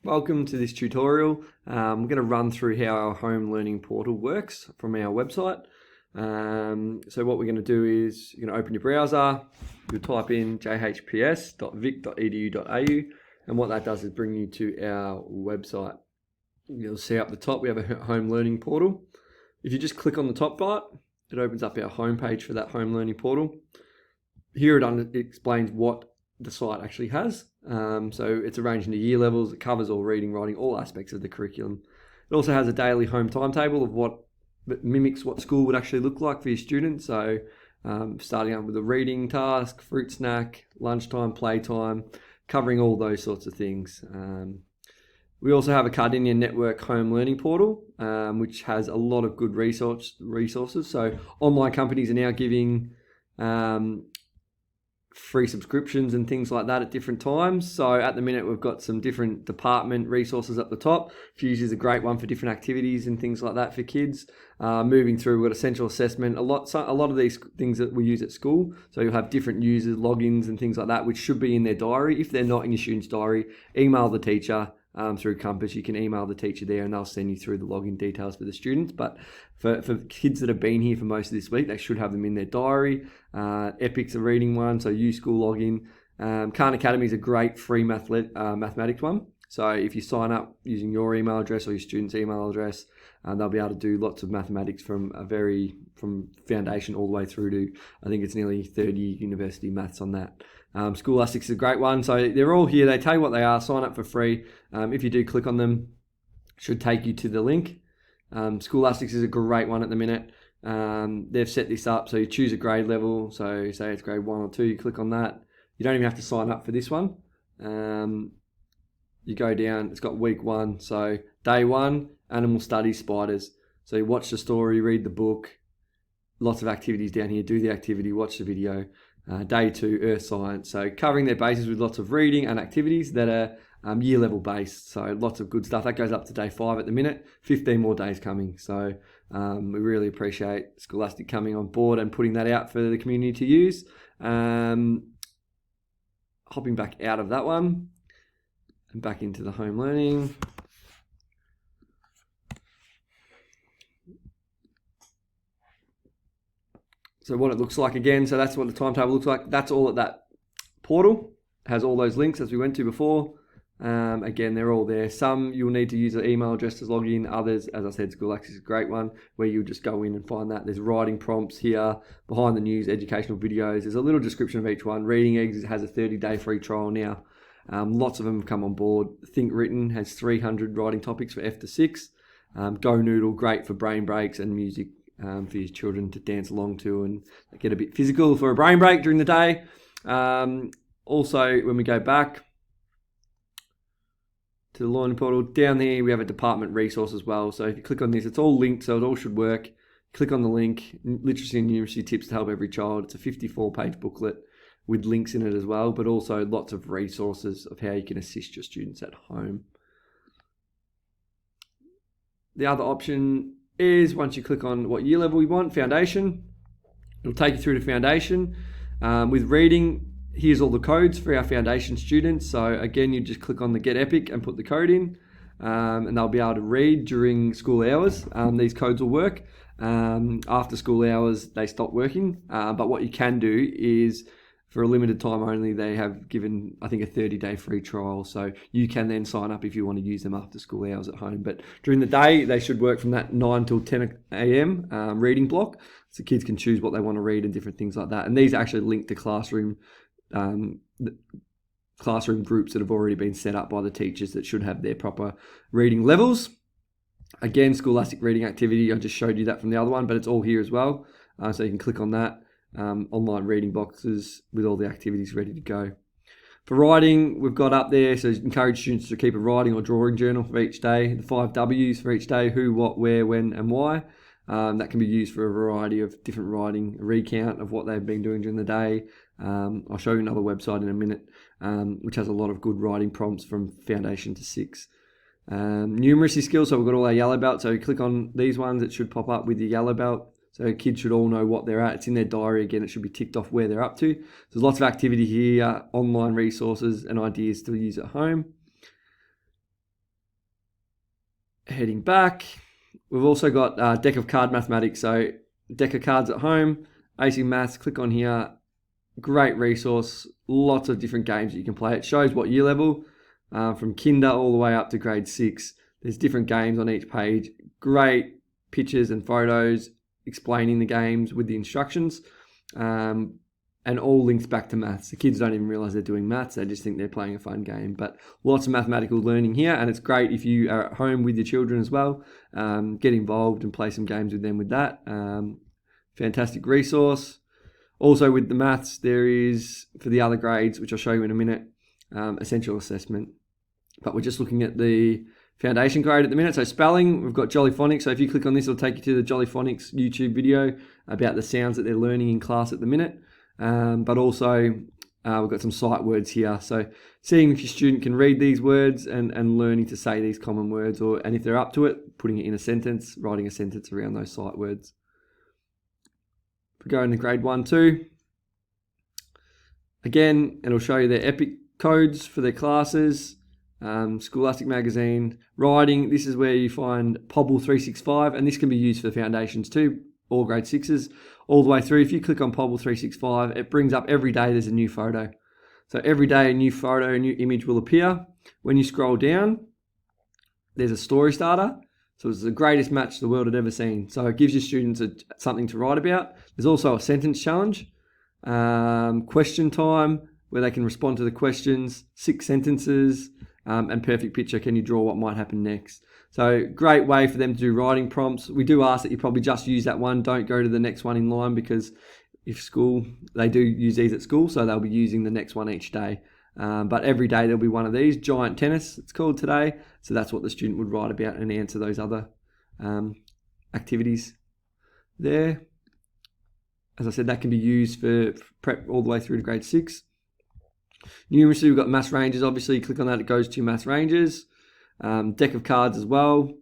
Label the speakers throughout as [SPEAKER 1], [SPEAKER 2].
[SPEAKER 1] Welcome to this tutorial. We're going to run through how our home learning portal works from our website. So what we're going to do is you're going to open your browser, you'll type in jhps.vic.edu.au, and what that does is bring you to our website. You'll see up the top we have a home learning portal. If you just click on the top part, it opens up our homepage for that home learning portal. Here it explains what the site actually has. So it's arranged into year levels. It covers all reading, writing, all aspects of the curriculum. It also has a daily home timetable of what mimics what school would actually look like for your students. So starting out with a reading task, fruit snack, lunchtime, playtime, covering all those sorts of things. We also have a Cardinia Network home learning portal, which has a lot of good resources. So online companies are now giving free subscriptions and things like that at different times. So at the minute we've got some different department resources at the top. Fuse is a great one for different activities and things like that for kids. Moving through, we've got essential assessment, a lot of these things that we use at school. So you'll have different users, logins and things like that, which should be in their diary. If they're not in your student's diary, email the teacher. Through Compass, you can email the teacher there and they'll send you through the login details for the students. But for kids that have been here for most of this week, they should have them in their diary. Epic's a reading one, so U-School login. Khan Academy is a great free mathematics one. So if you sign up using your email address or your student's email address, they'll be able to do lots of mathematics from foundation all the way through to, I think it's nearly 30 university maths on that. Scholastics is a great one. So they're all here. They tell you what they are. Sign up for free. If you do click on them, it should take you to the link. Scholastics is a great one at the minute. They've set this up so you choose a grade level. So say it's grade 1 or 2, you click on that. You don't even have to sign up for this one. You go down, it's got week 1. So day 1, animal studies, spiders. So you watch the story, read the book. Lots of activities down here. Do the activity, watch the video. Day 2, earth science. So covering their bases with lots of reading and activities that are year level based. So lots of good stuff. That goes up to day 5 at the minute. 15 more days coming. So we really appreciate Scholastic coming on board and putting that out for the community to use. Hopping back out of that one and back into the home learning. So what it looks like again, so that's what the timetable looks like. That's all at that portal. It has all those links as we went to before. Again, they're all there. Some you'll need to use an email address to log in. Others, as I said, School Access is a great one where you'll just go in and find that. There's writing prompts here, behind the news, educational videos. There's a little description of each one. Reading Eggs has a 30-day free trial now. Lots of them have come on board. Think Written has 300 writing topics for F to 6. Go Noodle, great for brain breaks and music. For your children to dance along to and get a bit physical for a brain break during the day. Also, when we go back to the learning portal, down there we have a department resource as well. So if you click on this, it's all linked, so it all should work. Click on the link, Literacy and Numeracy Tips to Help Every Child. It's a 54-page booklet with links in it as well, but also lots of resources of how you can assist your students at home. The other option is once you click on what year level you want, foundation, it'll take you through to foundation. With reading, here's all the codes for our foundation students. So again, you just click on the Get Epic and put the code in, and they'll be able to read during school hours. These codes will work. After school hours, they stop working. But what you can do is, for a limited time only, they have given, I think, a 30-day free trial. So you can then sign up if you want to use them after school hours at home. But during the day, they should work from that 9 till 10 a.m. Reading block. So kids can choose what they want to read and different things like that. And these actually link to classroom groups that have already been set up by the teachers that should have their proper reading levels. Again, Scholastic reading activity. I just showed you that from the other one, but it's all here as well. So you can click on that. Online reading boxes with all the activities ready to go. For writing, we've got up there, so encourage students to keep a writing or drawing journal for each day, the 5 W's for each day: who, what, where, when, and why. That can be used for a variety of different writing, a recount of what they've been doing during the day. I'll show you another website in a minute, which has a lot of good writing prompts from foundation to 6. Numeracy skills, so we've got all our yellow belt, so you click on these ones, it should pop up with the yellow belt. So kids should all know what they're at. It's in their diary again. It should be ticked off where they're up to. So there's lots of activity here, online resources and ideas to use at home. Heading back, we've also got a deck of card mathematics. So deck of cards at home, AC Maths, click on here. Great resource, lots of different games that you can play. It shows what year level, from kinder all the way up to grade 6. There's different games on each page. Great pictures and photos explaining the games with the instructions, and all links back to maths. The kids don't even realise they're doing maths, they just think they're playing a fun game. But lots of mathematical learning here, and it's great if you are at home with your children as well. Get involved and play some games with them with that. Fantastic resource. Also with the maths, there is, for the other grades, which I'll show you in a minute, essential assessment. But we're just looking at the foundation grade at the minute. So spelling, we've got Jolly Phonics. So if you click on this, it'll take you to the Jolly Phonics YouTube video about the sounds that they're learning in class at the minute. But also we've got some sight words here. So seeing if your student can read these words and learning to say these common words, and if they're up to it, putting it in a sentence, writing a sentence around those sight words. If we go into grade 1, 2, again, it'll show you their EPIC codes for their classes. Scholastic Magazine, writing, this is where you find Pobble 365, and this can be used for the foundations too, all grade 6s, all the way through. If you click on Pobble 365, it brings up every day there's a new photo. So every day a new photo, a new image will appear. When you scroll down, there's a story starter. So it's the greatest match the world had ever seen. So it gives your students something to write about. There's also a sentence challenge, question time, where they can respond to the questions, 6 sentences, and perfect picture, can you draw what might happen next? So great way for them to do writing prompts. We do ask that you probably just use that one. Don't go to the next one in line, because if school, they do use these at school, so they'll be using the next one each day. But every day there'll be one of these. Giant tennis, it's called today. So that's what the student would write about and answer those other activities there. As I said, that can be used for prep all the way through to grade 6. Numeracy, we've got maths ranges. Obviously, you click on that, it goes to maths ranges. Deck of cards as well.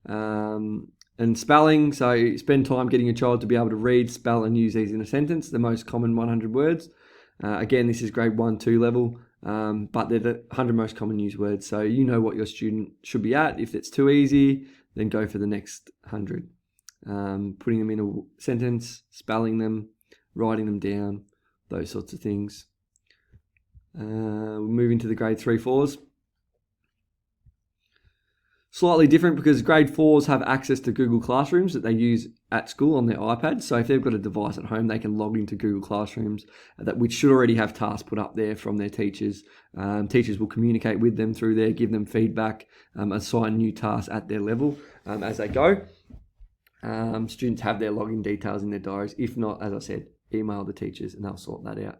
[SPEAKER 1] And spelling, so you spend time getting your child to be able to read, spell, and use these in a sentence, the most common 100 words. Again, this is grade 1, 2 level, but they're the 100 most common used words. So you know what your student should be at. If it's too easy, then go for the next 100. Putting them in a sentence, spelling them, writing them down, those sorts of things. We'll move into the grade 3, 4s. Slightly different because grade 4s have access to Google Classrooms that they use at school on their iPads. So if they've got a device at home, they can log into Google Classrooms, which should already have tasks put up there from their teachers. Teachers will communicate with them through there, give them feedback, assign new tasks at their level as they go. Students have their login details in their diaries. If not, as I said, email the teachers and they'll sort that out.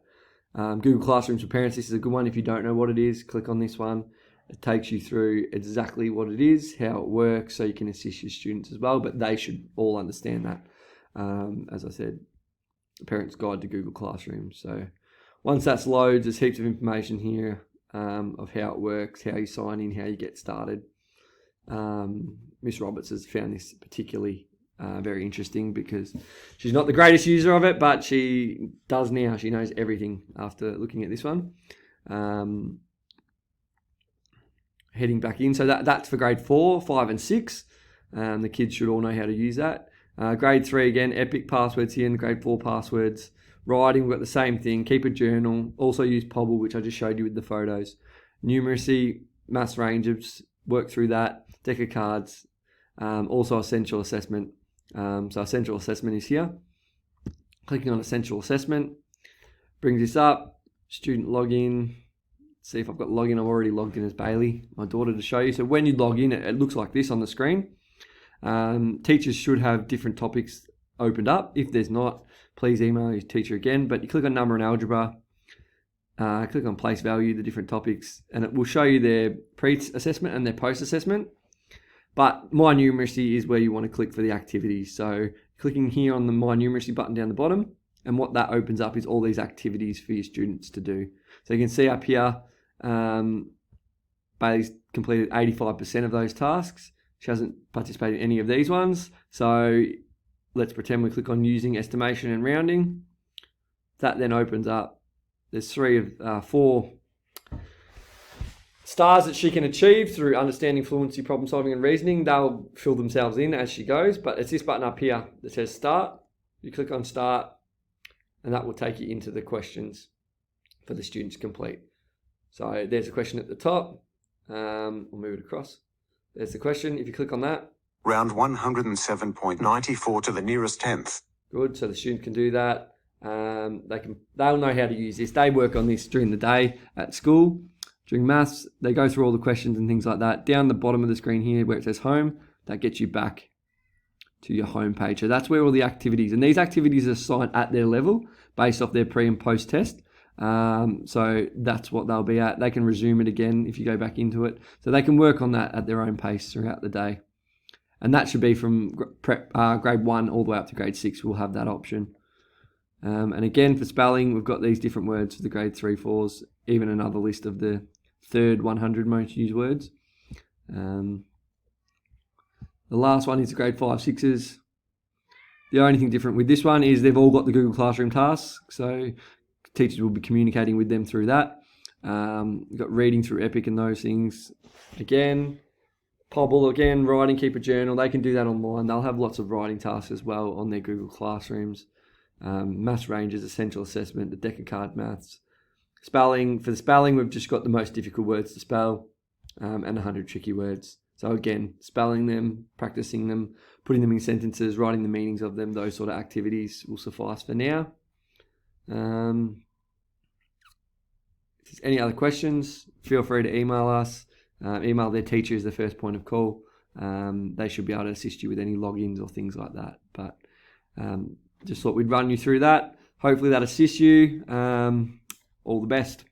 [SPEAKER 1] Google Classrooms for Parents, this is a good one. If you don't know what it is, click on this one. It takes you through exactly what it is, how it works, so you can assist your students as well, but they should all understand that. As I said, the Parent's Guide to Google Classroom. So once that's loads, there's heaps of information here of how it works, how you sign in, how you get started. Miss Roberts has found this particularly very interesting because she's not the greatest user of it, but she does now. She knows everything after looking at this one. Heading back in, so that's for grade 4, 5 and 6. The kids should all know how to use that. Grade 3 again, EPIC passwords here, and grade 4 passwords. Writing, we've got the same thing, keep a journal. Also use Pobble, which I just showed you with the photos. Numeracy, maths ranges, work through that. Deck of cards, also essential assessment. So essential assessment is here. Clicking on essential assessment brings this up. Student login. See if I've got login. I've already logged in as Bailey, my daughter, to show you. So when you log in, it looks like this on the screen. Teachers should have different topics opened up. If there's not, please email your teacher again. But you click on number and algebra, click on place value, the different topics, and it will show you their pre-assessment and their post-assessment. But My Numeracy is where you want to click for the activities. So clicking here on the My Numeracy button down the bottom, and what that opens up is all these activities for your students to do. So you can see up here, Bailey's completed 85% of those tasks. She hasn't participated in any of these ones. So let's pretend we click on using estimation and rounding. That then opens up. There's 4 stars that she can achieve through understanding, fluency, problem solving and reasoning, they'll fill themselves in as she goes. But it's this button up here that says start. You click on start and that will take you into the questions for the students to complete. So there's a question at the top. We'll move it across. There's the question. If you click on that.
[SPEAKER 2] Round 107.94 to the nearest tenth.
[SPEAKER 1] Good. So the student can do that. They'll know how to use this. They work on this during the day at school. During maths, they go through all the questions and things like that. Down the bottom of the screen here where it says home, that gets you back to your home page. So that's where all the activities, and these activities are assigned at their level based off their pre and post test. So that's what they'll be at. They can resume it again if you go back into it. So they can work on that at their own pace throughout the day. And that should be from grade 1 all the way up to grade 6. We'll have that option. And again, for spelling, we've got these different words for the grade 3, 4s, even another list of the third 100 most used words. The last one is the grade 5, 6s. The only thing different with this one is they've all got the Google Classroom tasks. So teachers will be communicating with them through that. You've got reading through Epic and those things. Again, Pobble, again, writing, keep a journal. They can do that online. They'll have lots of writing tasks as well on their Google Classrooms. Maths ranges, essential assessment, the deck of card maths. Spelling, for the spelling, we've just got the most difficult words to spell and 100 tricky words. So again, spelling them, practicing them, putting them in sentences, writing the meanings of them, those sort of activities will suffice for now. If there's any other questions, feel free to email us. Email their teacher as the first point of call. They should be able to assist you with any logins or things like that. But just thought we'd run you through that. Hopefully that assists you. All the best.